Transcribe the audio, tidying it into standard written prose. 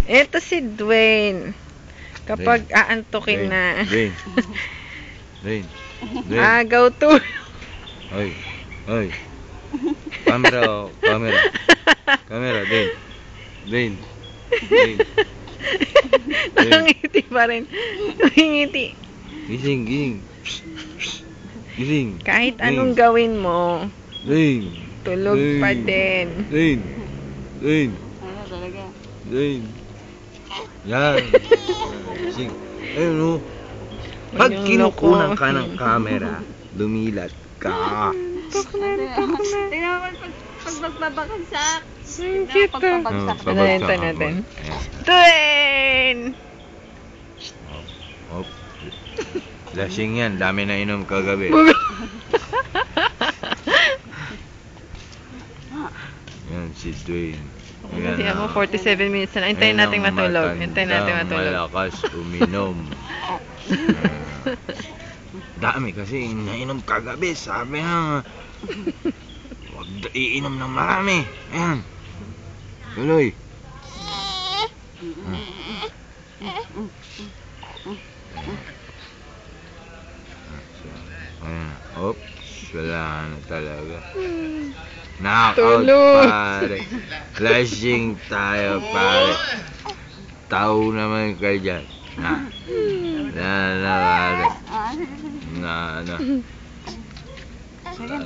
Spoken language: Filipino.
Ito si Dwayne. Kapag aantukin na. Dwayne. Agaw to. Ay. Camera, Dwayne. Nakangiti pa rin. Nakangiti. Gising. Kahit anong gawin mo, Dwayne. tulog pa din. Dwayne. Ano talaga? Dwayne. Yan. Gising. Ayun o. Pag kinukunan ka ng camera, lumilat ka. Tingnan mo pag magbabagsak. Ang cute to. Ito natin. Dwayne! Hop. Lasing yan. Dami na inom kagabi. Yan si Dwayne. Kasi mo 47 minutes na. Hintayin natin matulog. Malakas uminom. Dami kasi nainom kagabi. Sabi nga, huwag iinom ng marami. Ayan. Tuloy. Ayan. Oops. Wala na talaga. Knockout, pare. Flashing tayo, pare. Tao naman kayo dyan. Pare. Sige.